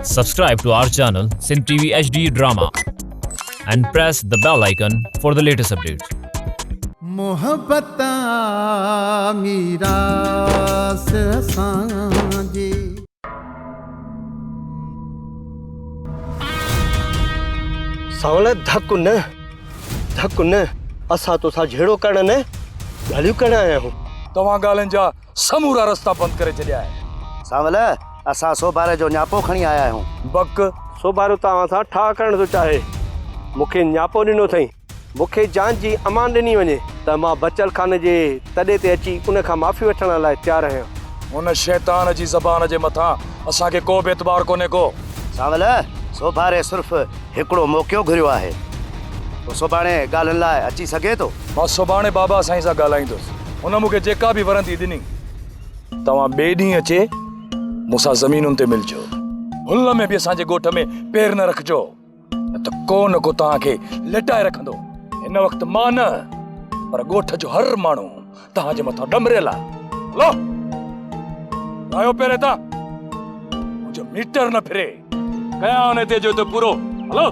Subscribe to our channel Sindh TV HD Drama and press the bell icon for the latest updates. मोहब्बता मीरास सांजी सावले धक न असा तो सा झेड़ो करण ने गालियूं करण आया हूं तव्हां ॻाल्हियुनि जा समूरा रस्ता बंदि करे छॾिया आहे। सावले असा सोबारे जो न्यापो खणी आया आहियूं। बक सोबारो तव्हां सां ठा करण थो चाहे। मूंखे न्यापो ॾिनो अथई, मूंखे जान जी अमान ॾिनी वञे त मां बचल खान जे तॾे ते अची उन खां माफ़ी वठण लाइ तयारु आहियां। हुन शैतान जी ज़बान जे मथां असांखे को बि एतबार कोन्हे को। सावले सोबारे सिर्फ़ु हिकिड़ो मौक़ो घुरियो आहे, पोइ सुभाणे ॻाल्हियुनि लाइ अची सघे थो। मां सुभाणे बाबा साईं सां ॻाल्हाईंदुसि, हुन मूंखे जेका बि वरंदी ॾिनी। तव्हां ॿिए ॾींहुं अचे मूंसां ज़मीनुनि ते मिलजो, हुन में बि असांजे ॻोठ में पेर न रखिजो, न त को न को तव्हांखे लिटाए रखंदो। हिन वक़्तु मां न पर ॻोठ जो हर माण्हू तव्हांजे मथां ॾमरियल आहे। हलो आयो पहिरें तां मुंहिंजो मीटर न फिरे, कयां हुन ते जो त पूरो। हलो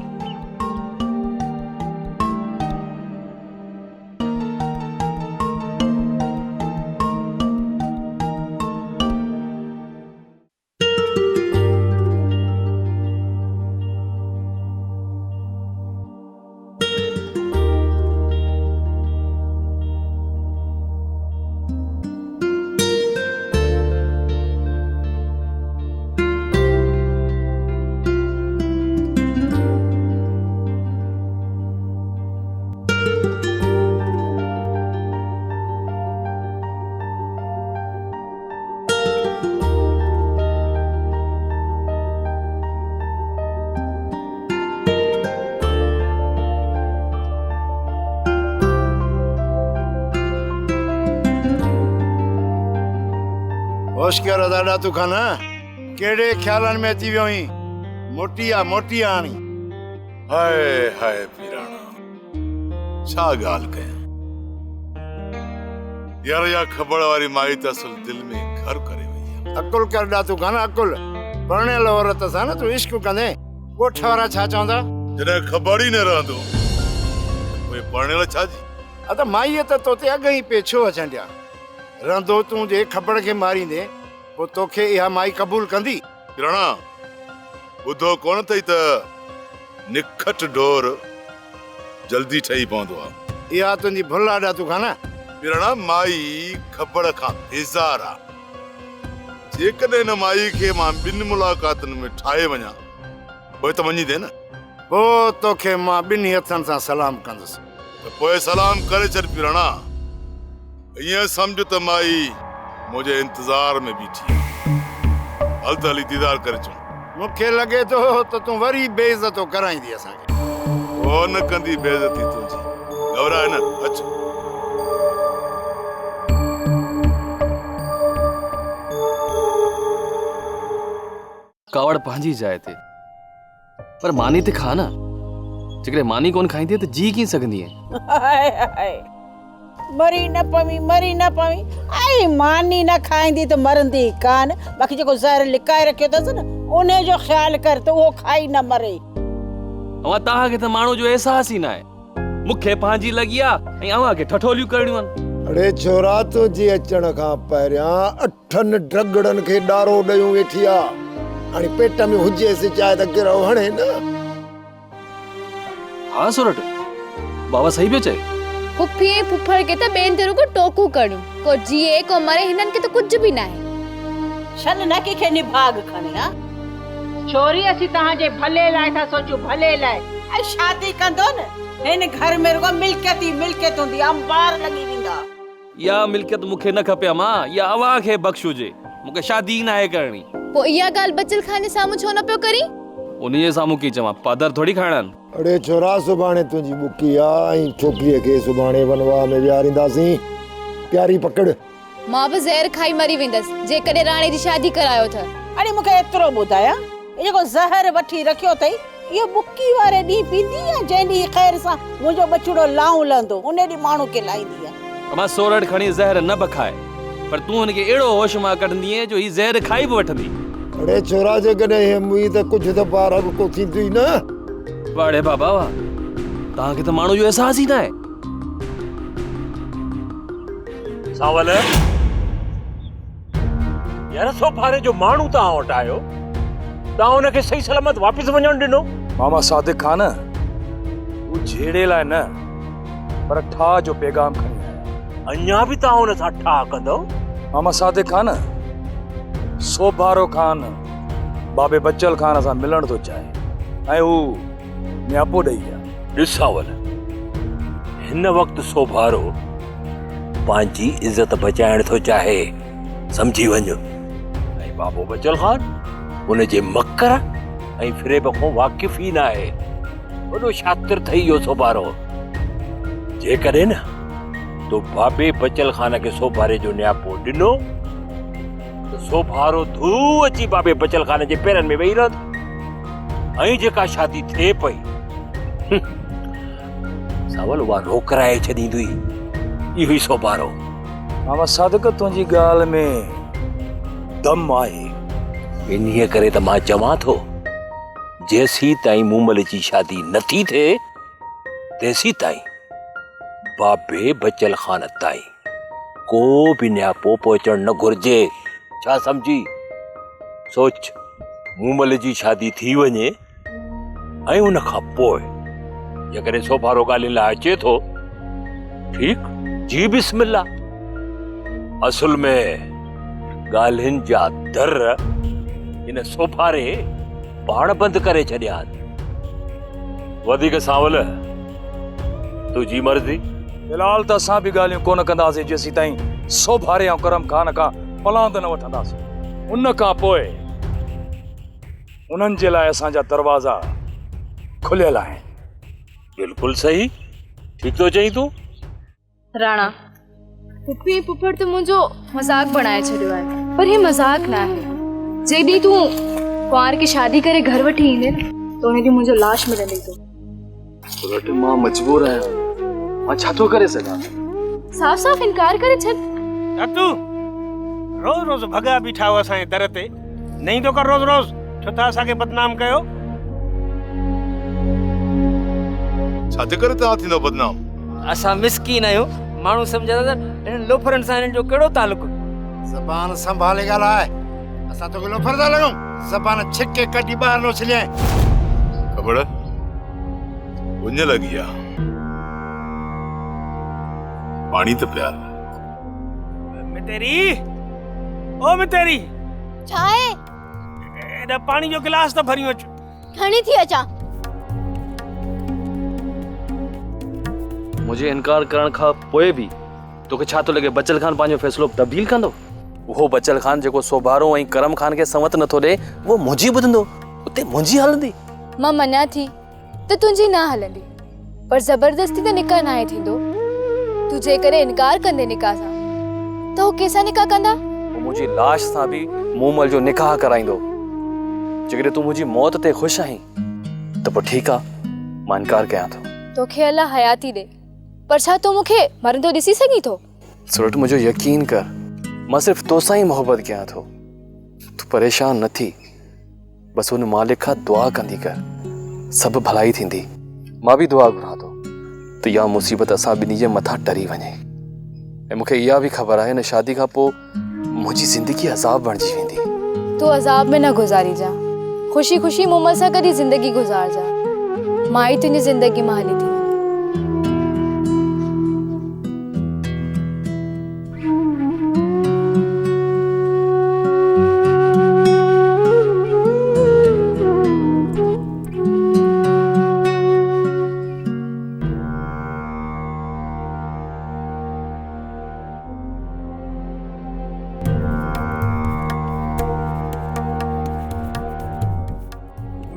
होश करो दादा तू खाना केड़े ख्यालन में अची वियो ही मोटी आणी। हाय हाय पीराणा छा गाल कया यार, या खबर वारी माई त असल दिल में घर करे वई। अकुल कर दा तू खाना अकुल परणियल औरत सां न तू इश्क कंदे ॻोठ वारा छा चवंदा? जॾहिं खबर ही न रहंदो कोई परणियल छा जी। त माईअ त तोते अॻ ई पे छो अचण ॾिया, रहंदो तूं जे खबर खे मारींदे पोइ तोखे इहा माई क़बूल कंदी? पीराणा ॿुधो कोन अथई त निखट ढोर जल्दी ठही पवंदो आहे। इहा तुंहिंजी भुल आहे तू खाना। पीराणा माई खबर खां बेज़ार आहे। जेकॾहिं न माई खे मां ॿिनि मुलाक़ातुनि में ठाहे वञा पोइ त वञी दे न। पोइ तोखे मां ॿिन्ही हथनि सां सलाम कंदुसि। त पोइ सलाम करे छॾ पीराणा, ईअं सम्झ त माई मुंहिंजे इंतज़ार में बीठी आहे। हल त हली दीदार करे अचूं। मूंखे लॻे थो त तूं वरी बेइज़तो कराईंदी असांखे। ओ न कंदी बेइज़ती तुंहिंजी, घबराए न, अच। कावड़ पंहिंजी जाइ ते, पर मानी ते खा न। जेकॾहिं मानी कोन खाईंदी त जी कीअं सघंदी आहे? हाय हाय मरी न पवी आई मानी न खाईंदी त मरंदी कान। बाक़ी जेको ज़हर लिकाए रखियो अथसि न उन जो ख्याल कर त उहो खाई न मरे। अवां तव्हांखे त माण्हू जो एहसास ई न आहे। मूंखे पंहिंजी लॻी आहे ऐं अव्हां खे ठठोलियूं करणियूं आहिनि। अड़े छोरा तुंहिंजे अचण खां पहिरियां 8 ड्रगड़नि खे ॾारो ॾेयूं वेठी आहे। हाणे पेट में हुजेसि चाहे त गिरो हणे न। हाँ सोरठ बाबा सही पियो चए। फुफी फुफड़ के त बेन तेरो को टोकू करूं को जिए को मरे, हिनन के तो कुछ भी ना है। शन न की खे निभाग खणे। हा छोरी असी तहां जे भले लाए था सोचू, भले लाए। ऐं शादी कंदो न हिन घर में रुगो मिल्कियत हूंदी, अंबार लगी विंदा। या मिल्कियत मूंखे न खपे मां, या अव्हां खे बख्शुजे, मूंखे शादी न आहे करणी। पो इया गाल बचल खाने सामू छो न पियो करी? उन्हीअ साम्हूं की चवां, पादर थोड़ी खाइणनि। अड़े छोरा सुभाणे तुंहिंजी बुकी आहे ऐं छोकिरीअ खे सुभाणे वनवा में विहारींदासीं। प्यारी पकड़। मां बि ज़हर खाई मरी वेंदस जेकॾहिं राणे जी शादी करायो था। अरे मूंखे एतिरो ॿुधाया, जेको ज़हर वठी रखियो अथई इहो बुकी वारे ॾींहुं पींदी आहे जंहिं ॾींहुं ख़ैर सां मुंहिंजो बचड़ो लाऊं लहंदो उन ॾींहुं माण्हू खे लाईंदी आहे। मां सोरठ खणी ज़हर न बखाए, पर तूं हुनखे अहिड़ो होश मां कढंदी जो ही ज़हर खाई बि वठंदी। अरे छोरा जे कॾहिं हे मुई त कुझु त पार को थींदी न। वाड़े बाबा वाह, तव्हांखे त माण्हू जो एहसास ई न आहे। सावल यार सोफारे जो माण्हू तव्हां वटि आयो, तव्हां हुनखे सही सलामत वापसि वञणु ॾिनो? मामा सादिक खान, तूं झेड़े लाइ न पर ठा जो पैगाम खणी आया। अञा बि तव्हां हुन सां ठा कंदव? मामा सादिक खान, सोभारो खान बाबे बच्चल खान सां मिलण थो चाहे ऐं हू न्यापो ॾेई विया। ॾिस सावल, हिन वक़्तु सोभारो पंहिंजी इज़त बचाइण थो चाहे, सम्झी वञ। ऐं बाबो बच्चल खान हुनजे मकर ऐं फ़िरेब खां वाक़िफ़ ई न आहे। वॾो शातिर ठही वियो सोभारो। जेकॾहिं न तो बाबे बच्चल खान खे सोभारे जो न्यापो ॾिनो त सोभारो धू अची बाबे बच्चल खान जे पेरनि में वेही रहंदो ऐं जेका शादी थिए पई सावल उहा रोकराए छॾींदी। इहो ई सोभारो। मामा सादिक तुंहिंजी ॻाल्हि में दम आहे। इन्हीअ करे त मां चवां थो, जेसी ताईं मूमल जी शादी नथी थिए तेसी ताईं बाबे बच्चल खान ताईं को बि न्यापो पहुचण न घुर्जे। छा सम्झी? सोच, मूमल जी शादी थी वञे ऐं उन खां पोइ जेकॾहिं सोभारो ॻाल्हियुनि लाइ अचे थो, ठीकु, जी बिस्मिल्ला। असुल में ॻाल्हियुनि जा दर इन सोभारे पाण बंदि करे छॾिया आहिनि। वधीक सावल तुंहिंजी मर्ज़ी। फिलहाल त असां बि ॻाल्हियूं कोन कंदासीं जेसी ताईं सोभारे ऐं करम खान खां पलांद न वठंदासीं। उन खां पोइ उन्हनि जे लाइ असांजा दरवाज़ा खुलियल आहिनि। बिल्कुलु सही, ठीक तो चई तूं। राणा, पुप्पी पुफड़ तो मुझो मजाक बनाए छड़ियो है, पर ये मजाक ना है। जेडी तू कुंवार की शादी करे घर वठी ईंदे तो उन्हें मुझो लाश मिलंदी तो। सुरट मां मजबूर आहियां, मां छा थो करे सघां? साफ साफ इनकार करे छॾ। तू रोज रोज भगा बीठा हो असांजे दर ते, नहीं तो कर रोज रोज छो था असांखे बदनाम कयो। छाजे करे तव्हां थींदो बदनाम? असां मिसकीन आहियूं, माण्हू सम्झंदा त इन लोफरनि सां इन्हनि जो कहिड़ो तालुक। ज़बान संभाले ॻाल्हाए, असां तोखे लोफर था लॻूं? ज़बान छिके कढी ॿाहिरि न उछलियां। ख़बर उञ लॻी आहे, पाणी त पिया। मितेरी, ओ मितेरी, छा है? एॾा पाणी जो गिलास त भरियो अच। खणी थी अचा। मुझे इनकार करण खां पोइ बि तोखे छा थो लॻे बच्चल खान पंहिंजो फ़ैसिलो तब्दील कंदो? उहो बच्चल खान जेको सोभारो ऐं करम खान खे संवत नथो ॾे, उहो मुंहिंजी ॿुधंदो, उते मुंहिंजी हलंदी। मां मञा थी त तुंहिंजी न हलंदी, पर ज़बरदस्ती त निकाह न आहे थींदो। तू जेकॾहिं इनकार कंदे निकाह सां त हू कंहिंसां निकाह कंदा? मुंहिंजी लाश सां बि मूमल जो निकाह कराईंदो। जेकॾहिं तूं मुंहिंजी मौत ते ख़ुशि आहीं त पोइ ठीकु आहे, मां इनकार कयां थो। तोखे अल्लाह हयाती ॾे, पर छा तूं मूंखे मरंदो ॾिसी सघीं थो? सुरट मुझे यकीन कर, मां सिर्फ़ तोसां ई मोहब्बत कयां थो। तू परेशान न थी, बस उन मालिक खां दुआ कंदी कर, सब भलाई थींदी। मां भी दुआ घुरां थो त इहा मुसीबत असां ॿिन्ही जे मथां टरी वञे। ऐं मूंखे इहा बि ख़बर आहे, हिन शादी खां पोइ मुंहिंजी ज़िंदगी अज़ाब बणिजी वेंदी। तू अज़ाब में न गुज़ारी जा, ख़ुशी ख़ुशी मूमल सां गॾु ज़िंदगी गुज़ार जा। मां ई तुंहिंजी ज़िंदगी मां हली थी।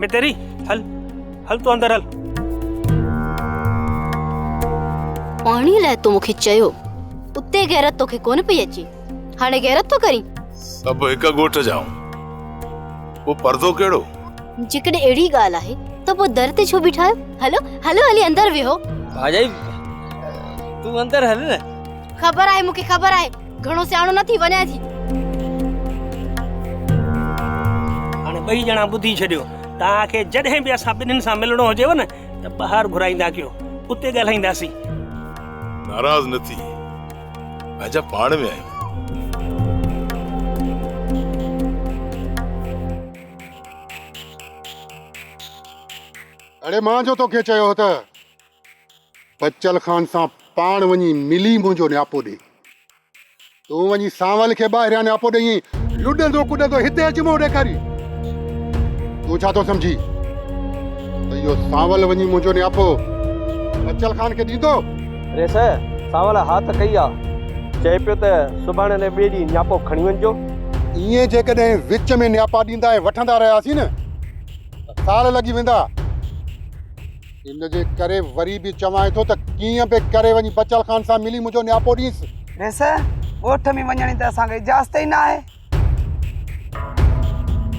मितेरी, हल हल तू अंदर हल। पाणी लाइ तो मूंखे चयो, उते गैरत तोखे कोन पई अचे, हाणे गैरत तो करी। सब हिक गोठ जाऊं, वो पर्दो केड़ो? जेकॾहिं अहिड़ी ॻाल्हि आहे त पोइ दर ते छो बीठा आहियो? हलो हलो हली अंदर वियो। भाजाई तू अंदर हल न। ख़बर आहे मूंखे, ख़बर आहे, घणो सियाणो न थी वञा थी। ॿई ॼणा ॿुधी छॾियो। तव्हांखे जॾहिं बि असां ॿिन्हिनि सां मिलणो हुजेव न त ॿाहिरि घुराईंदा कयो, उते ॻाल्हाईंदासीं। नाराज़ न थी, अजा पाण में आहियूं। अड़े मां जो तोखे चयो त बच्चल खान सां पाण वञी मिली मुंहिंजो न्यापो ॾे। तूं वञी सांवल खे ॿाहिरियां न्यापो ॾेई लुॾंदो कुॾंदो हिते अची मुंहुं ॾेखारी। तूं छा थो सम्झी त इहो सांवल वञी मुंहिंजो न्यापो बच्चल खान खे ॾींदो? अरे सर, सांवल हा त कई आहे, चए पियो त सुभाणे ने ॿिए ॾींहुं न्यापो खणी वञिजो। ईअं जेकॾहिं विच में न्यापा ॾींदा ऐं वठंदा रहियासीं न त साल लॻी वेंदा। इन जे करे वरी बि चवां थो त कीअं बि करे वञी बच्चल खान सां मिली मुंहिंजो न्यापो ॾींसि। वैसे ॻोठ में वञण जी त असांखे इजाज़त ई न आहे।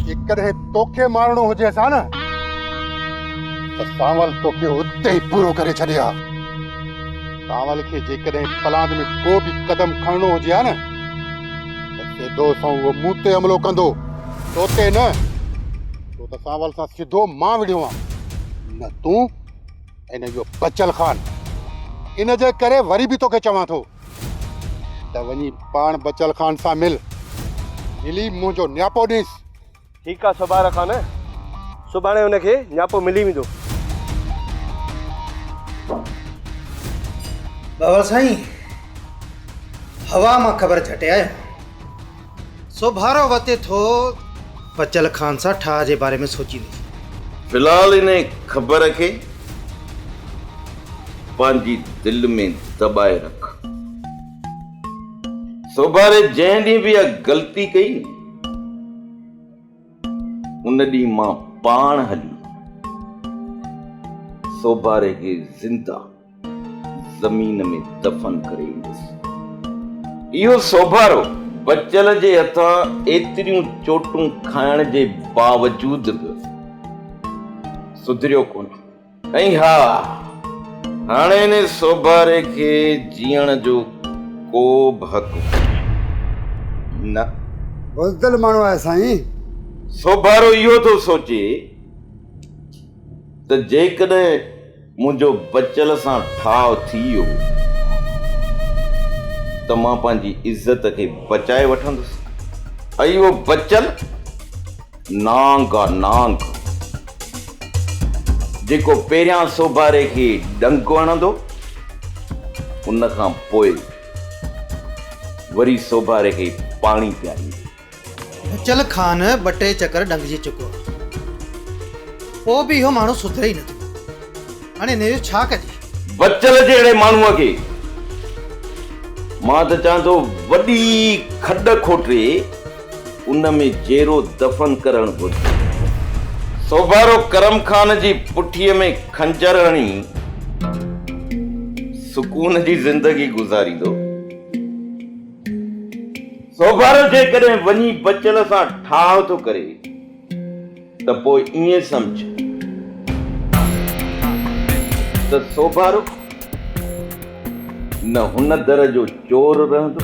जेकॾहिं तोखे मारणो हुजे सा न त सांवल तोखे उते ई पूरो करे छॾिया। सांवल खे जेकॾहिं फलाद में को बि कदम खणणो हुजे हा न त सिधो सां उहो मूं ते हमलो कंदो, तोते न। छो त सांवल सां सिधो मां विढ़ियो आहियां, न तूं ऐं न इहो बच्चल खान। इन जे करे वरी बि तोखे चवां थो त वञी पाण बच्चल खान सां मिली मुंहिंजो न्यापो ॾींसि। ठीकु आहे सुभाणे खान, सुभाणे हुनखे न्यापो मिली वेंदो। बाबा साईं, हवा मां ख़बर झटे आयो। सुभारो वते थो बच्चल खान सां ठाह जे बारे में सोचींदी। फिलहाल इन ख़बर खे पंहिंजी दिलि में दॿाए रख। सुभाणे जंहिं ॾींहुं बि इहा ग़लती कई उन ॾींहुं मां पाण हली सोभारे खे ज़िंदा ज़मीन में दफ़न करे ईंदुसि। इहो सोभारो बच्चल जे हथां एतिरियूं चोटूं खाइण जे बावजूद बि सुधरियो कोन। ऐं हा, हाणे ने सोभारे खे जीअण जो को बि हक़ न। बुज़दिल माण्हू आहे साईं। सोभारो इहो थो सोचे त जेकॾहिं मुंहिंजो बच्चल सां ठाव थी वियो त मां पंहिंजी इज़त खे बचाए वठंदुसि। ऐं उहो बच्चल नांग आहे, नांग, जेको पहिरियां सोभारे खे डंको हणंदो उन खां पोइ वरी सोभारे खे पाणी पियारींदो। बच्चल खान ॿ टे चकर डंगजी चुको, पोइ बि इहो माण्हू सुधरे ई नथो। हाणे हिन जो छा कजे? बच्चल जहिड़े माण्हूअ खे मां त चवां थो वॾी खॾ खोटे उन में जेरो दफ़न करणु घुरिजे। सोभारो करम खान जी पुठीअ में खंजर हणी सुकून जी ज़िंदगी गुज़ारींदो। सोभारो जेकॾहिं वञी बच्चल सां ठाह थो करे त पोइ ईअं सम्झ त सोभारो न हुन दर जो चोर रहंदो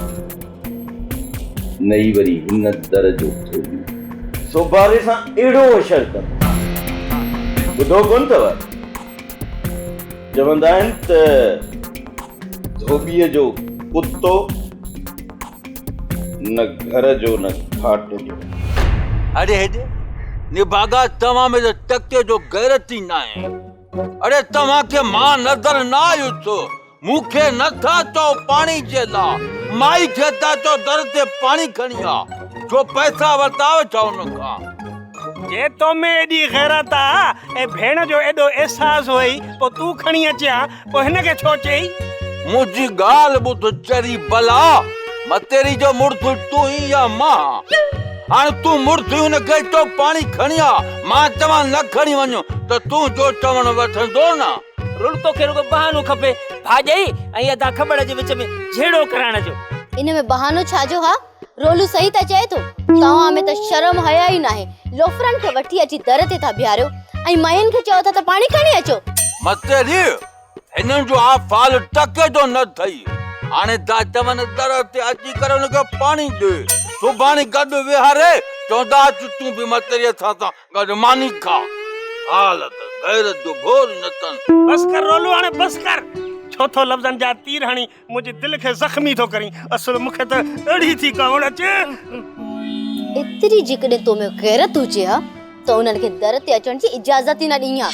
न ई वरी हिन दर जो धोबी। सोभारे सां अहिड़ो अशर कंदो। ॿुधो कोन अथव, चवंदा आहिनि त धोबीअ जो कुतो न घर जो न खाट जो। अरे हेॾे निभागा तव्हां में त टके जो गैरत ई न आहे। अरे तव्हांखे मां नज़र न आयो छो? मूंखे नथा चओ पाणी जे लाइ, माई खे था चओ दर ते पाणी खणी आ, जो पैसा वरिताव छा हुन खां? जे तो में एॾी गैरत आहे ऐं भेण जो एॾो एहसास हुई, पोइ तूं खणी अचिया, पोइ हिनखे छो चई? मुंहिंजी ॻाल्हि ॿुध चरी भला, मतेरी जो मुड़ुस तूं ई या मां? हाणे तूं मुड़ुस हुनखे चओ पाणी खणी आ, मां चवां न खणी वञो त तूं जो चवण वठंदो न। रुल तोखे रुगो बहानो खपे भाॼई ऐं अदा ख़बर जे विच में झेड़ो कराइण जो। इन में बहानो छाजो? हा, रोलू सही त चए थो। तव्हां में त शर्म हया ई नाहे। लोफरन खे वठी अची दर ते था बीहारियो ऐं मायुनि खे चओ था त पाणी खणी अचो। मतेरी हिननि जो आ फाल टके जो न थई। हाणे दा चवनि दर ते अची करे हुनखे पाणी ॾे, सुभाणे गॾु विहारे 14 चुटू भी मतरी था गड मानी खा हालत गैरत जो भोर नतन। बस कर रोलू हाणे बस कर। चौथो लफ्ज़न जा तीर हणी मुझे दिल के जख्मी तो करी। असल मुखे तो अड़ी थी कवण अचे। इतरी जिकड़े तो में गैरत हुजे हा तो उनन के दर ते अचण जी इजाजत ही न ॾिया।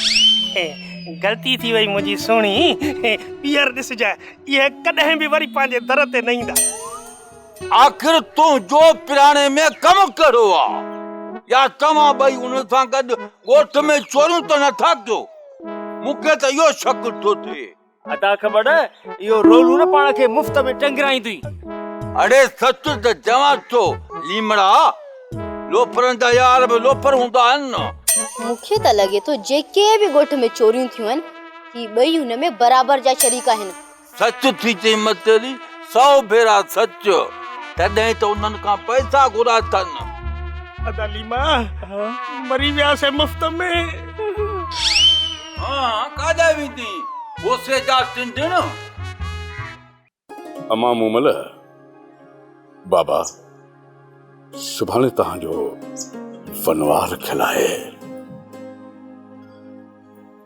गलती थी वई मुझी सोणी। पियर दिस जा ये कदे भी वरी पांजे दर ते नहीं दा। आखिर तू जो पिराने में कम करो आ या तमा भाई उन सां गड गोठ में चोरियूं तो न था कयो। मुखे तो यो शक तो थे। अदा खबर यो रोलू न पाण के मुफ्त में टंगराई थी। अरे सच तो जवा तो लीमड़ा लोफरन दा यार बे लोफर हुंदा न। मुखे त लगे तो जेके भी गोठ में चोरियूं थियूं ही बई उन में बराबर जा शरीक आहिन। सच थी चई मतरी 100 भेरा सच तॾहिं तो उन्हनि खां पैसा घुरा थन। अदा लीमा मरी विया से मुफ्त में। हाँ काॾे वेंदी ओसे जा सिंधण। अमा मूमल बाबा सुभाणे तव्हांजो वनवार खिलाए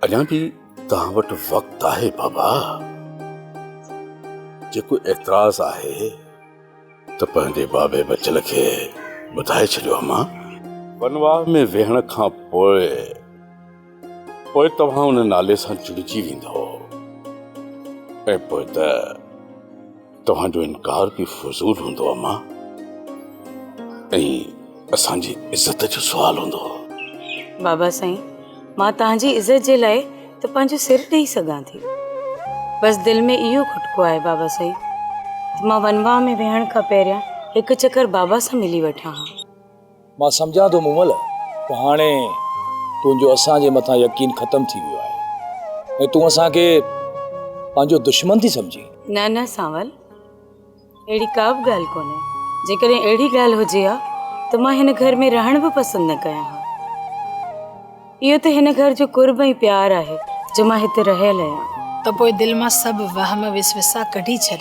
अञा भी तव्हां वटि वक़्तु आहे बाबा। जेको एतराज़ आहे त पंहिंजे बाबे बचल खे ॿुधाए छॾियो अमा। वनवार में वेहण खां पोइ तव्हां उन नाले सां जुड़िजी वेंदो ऐं पोइ त तव्हांजो इनकार बि फज़ूल हूंदो अमा ऐं असांजी इज़त जो सुवाल हूंदो। बाबा साईं मां तव्हांजी इज़त जे लाइ त पंहिंजो सिर ॾेई सघां थी। बस दिल में इहो खुटको आहे बाबा साईं मां वनवाह में वेहण खां पहिरियां हिकु चक्कर बाबा सां मिली वठां हा। मां सम्झां थो मूमल त हाणे तुंहिंजो असांजे मथां यकीन ख़तम थी वियो आहे ऐं तूं असांखे पंहिंजो दुश्मन थी सम्झी। न न सांवल अहिड़ी का बि ॻाल्हि कोन्हे। जेकॾहिं अहिड़ी ॻाल्हि हुजे हा त मां हिन घर में रहण बि पसंदि न कयां हा। इहो त हिन घर जो कुर्ब ऐं प्यार आहे जो मां हिते रहियल आहियां। त पोइ दिलि मां सभु वहम विसविसा कढी छॾ।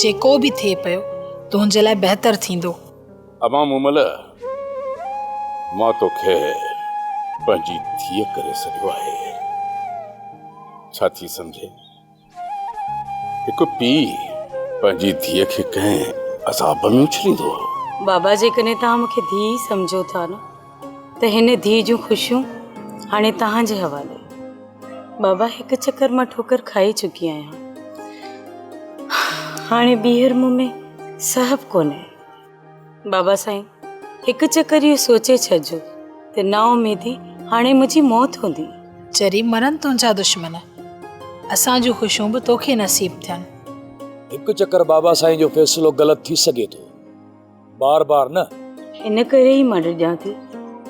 जेको बि थिए पियो तुंहिंजे लाइ बहितर थींदो। अमा मूमल मां तोखे पंहिंजी धीअ करे छॾियो आहे। छा थी सम्झे हिकु पीउ पंहिंजी धीअ खे कंहिं अज़ाब में उछलींदो। बाबा जेकॾहिं तव्हां मूंखे धीउ सम्झो था न त हिन धीउ जूं ख़ुशियूं हाणे तव्हांजे हवाले। बाबा हिकु चक्कर मां ठोकर खाई चुकी आहियां। हाणे ॿीहर मूं में सहब कोन्हे। बाबा साईं हिकु चक्कर इहो सोचे छॾिजो त ना उमेदी हाणे मुंहिंजी मौत हूंदी। चरी मरनि तुंहिंजा दुश्मन असांजूं ख़ुशियूं बि तोखे नसीब थियनि। हिकु चक्कर बाबा साईं जो फ़ैसिलो ग़लति थी सघे थो बार बार न। हिन करे ई मां ॾियां थी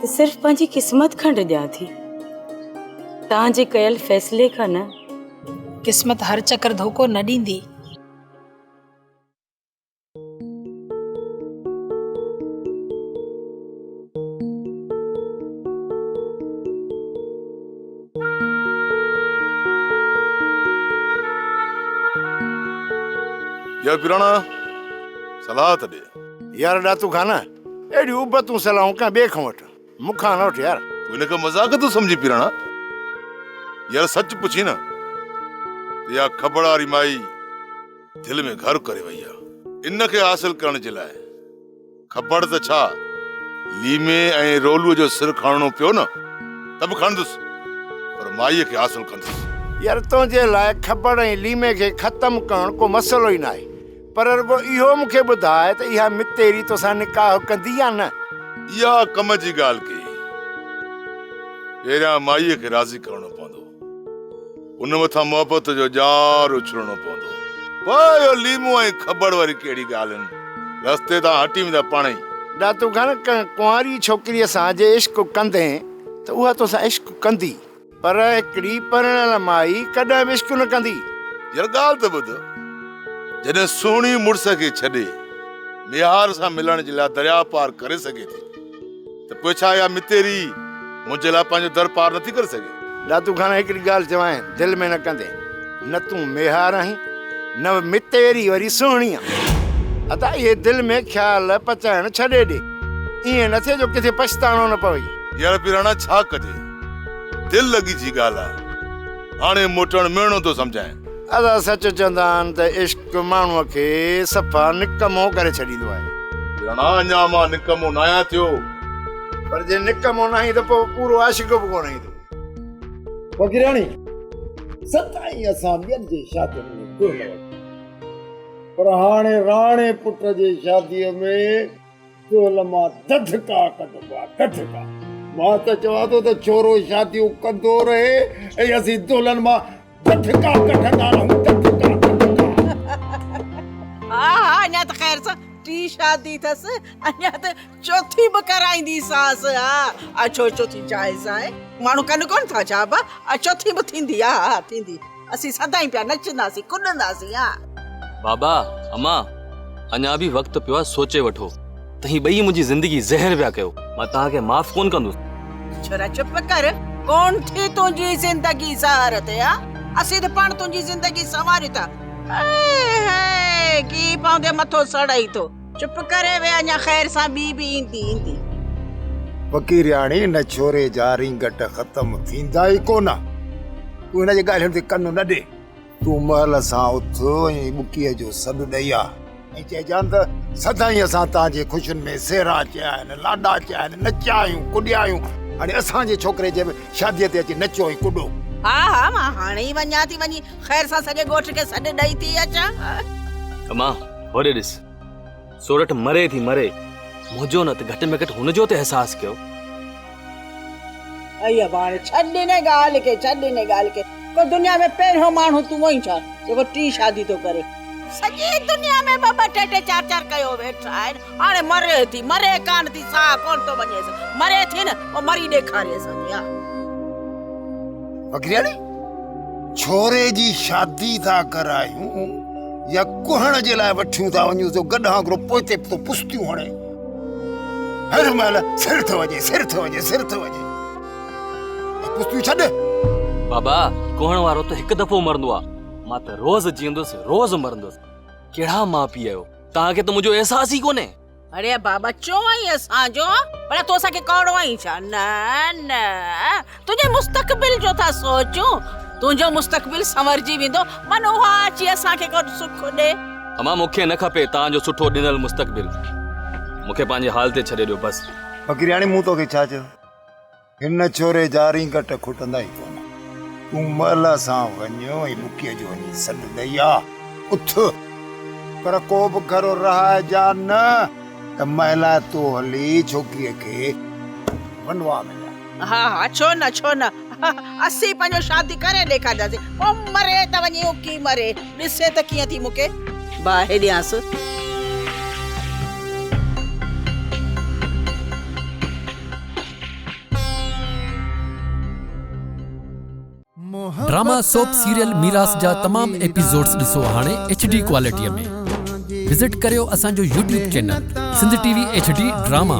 त सिर्फ़ु पंहिंजी क़िस्मत खां ॾियां थी तव्हांजे कयल फ़ैसिले खां न। क़िस्मत हर चक्कर धोखो न ॾींदी। यार पिराना सलाह त दे। यार डातू खाना एड़ी उबतूं सलाहूं का बे खां वठ मुखा न वठ यार। तू इनका मजाक तो समझी पिराना। यार सच पुछी ना या खबड़ारी माई दिल में घर करे वैया इनके हासिल करण जे लाइ खबड़ त छा लीमे ऐं रोलू जो सिर खणणो पियो न तब खणदुसि पर माईअ खे हासिल कंदुसि। यार तुंहिंजे लाइ खबड़ ऐं लीमे खे ख़तम करण को मसलो ई न आहे पर रुगो इहो मूंखे ॿुधाए त इहा मितेरी तोसां निकाह कंदी या न। इहा कम जी ॻाल्हि कई पहिरियां माईअ खे राज़ी करणो पवंदो उन मथां मोहबत जो जार उछलणो पवंदो पोइ लीमो ऐं खबड़ वारी कहिड़ी ॻाल्हि आहिनि रस्ते तां हटी वेंदा पाण ई। डातू खान कुंवारी छोकिरीअ सां जे इश्क कंदे त उहा तोसां इश्क कंदी पर हिकिड़ी परणियल माई कॾहिं बि इश्क न कंदी। यार ॻाल्हि त ॿुध जॾहिं सुहिणी मुड़ुस खे छॾे मिहार सां मिलण जे लाइ दरिया पार करे सघे थी त पोइ छा इहा मितेरी मुंहिंजे लाइ पंहिंजो दर पार नथी करे सघे। दादू खान हिकिड़ी ॻाल्हि चवां दिलि में न कंदे न तूं मेहार आहीं न मितेरी वरी सुहिणी आहे अदा इहे दिलि में ख़्याल पचाइण छॾे ॾे ईअं न थिए जो किथे पछताणो न पवे। यार पिराणा छा कजे, दिल लगी जी ॻाल्हि आहे, हाणे मोटण मिलणो तो समझाए। अदा सच चवंदा आहिनि त इश्क माण्हूअ खे सफ़ा निकमो करे छॾींदो आहे। पिराणा अञा मां निकमो न आहियां थियो, पर जे निकमो न आहीं त पोइ पूरो आशिक़ बि कोन ईंदो। वकीराणी सदाईं असां ॿियनि जी शादियुनि में कुल वठूं, पर हाणे राणे पुट जी शादीअ में कुल मां दधका कढबा दधका। मां त चवां थो त छोरो शादियूं कंदो रहे ऐं असीं दुल्हन मां दधका कढंदा रहूं, दधका हा अञा त ख़ैर सां टी शादी अथसि, अञा त चौथी बि कराईंदीसांस। हा अछो चौथी जाइज़ आहे, माण्हू कनि कोन था छा बा, चौथी बि थींदी। हा थींदी, असीं सदाईं पिया नचंदासीं कुॾंदासीं। हा बाबा अम्मा अञा बि वक़्तु पियो आहे, सोचे वठो। तहीं ॿई मुंहिंजी ज़िंदगी ज़हर पिया कयो, मां तव्हांखे माफ़ कोन कंदुसि। छोरा चुप कर, कोन थी तुंहिंजी ज़िंदगी ज़हर ते। असीं त पाण तुंहिंजी ज़िंदगी संवारियूं था। की पवंदे मथो सड़ाई थो, चुप करे वे, अञा ख़ैर सां ॿी बि ईंदी। वकीरियाणी न छोरे जा रिंगट ख़त्म थींदा ई कोन। तूं हिन जे ॻाल्हियुनि ते कन न ॾे। तूं महल सां उथ ऐं बुकीअ जो सॾु ॾेई आ ऐं चइजांइ त सदाईं असां तव्हांजे ख़ुशियुनि में सेरा चया आहिनि, लाॾा चया आहिनि, नचिया आहियूं, कुॾिया आहियूं। हाणे असांजे छोकिरे जे शादीअ ते अची नचो ऐं कुॾो। हा मां हाणे ई वञा थी, वञी ख़ैर सां सॼे ॻोठ खे सॾु ॾेई थी अचां। अम्मा होॾे ॾिस, सोरठ मरे थी मरे, मुंहिंजो न त घटि में घटि हुनजो त अहसासु कयो। अయ్య बाण छॾ हिन ॻाल्हि खे, छॾ हिन ॻाल्हि खे। को दुनिया में पहिरियों माण्हू तूं वही छा जेको टी शादी थो करे? सॼी दुनिया में ॿ टे टे चार चार कयो वेठा आहिनि। हाणे मरे थी, मरे कान थी, साह कोन थो वञे, मरे थी न पोइ मरी ॾेखारे असांखे। वकीरियाणी छोरे जी शादी था करायूं या कुहण जे लाइ वठूं था वञूं, तो गॾां हिकिड़ो पोइते तो पुस्तियूं हणे हर महिल सिर थो वञे, सिर थो वञे, सिर थो वञे। पुस्तियूं छॾ। बाबा कुहण वारो त हिकु दफ़ो मरंदो आहे, मां त रोज़ जीअंदुसि, रोज़ मरंदुसि। कहिड़ा माउ पीउ आहियो, तव्हांखे त मुंहिंजो अहसास ई कोन्हे। अरे बाबा चो आई असांजो, भला तो असांखे कौड़ो आई छा? न न, तुंहिंजे मुस्तक़बिल जो था सोचूं, तुंहिंजो मुस्तक़बिल संवरजी वेंदो, मन उहा अची असांखे को सुख ॾे। अम्मा मूंखे न खपे तव्हांजो सुठो ॾिनल मुस्तक़बिल, मूंखे पंहिंजे हाल ते छॾे ॾियो बसि। वकीरियाणी मूं तोखे छा चयो? हिन छोरे जा रिंगट खुटंदा ई कोन। तूं महल सां वञो ऐं बुकीअ जो वञी सॾु ॾेई आ, उथ। पर को बि घर रहाइजा न त महिला तो हली छोकिरीअ खे वनवा में। हा छो न, छो न, असीं पंहिंजो शादी करे ॾेखारींदासीं, पोइ मरे त वञी उकी मरे, ॾिसे त कीअं थी मूंखे बाहि ॾियांसि। ड्रामा सोप सीरियल मीरास जा तमाम एपिसोड्स ॾिसो हाणे HD क्वालिटीअ में। विजिट करियो असांजो YouTube channel Sindh TV HD drama.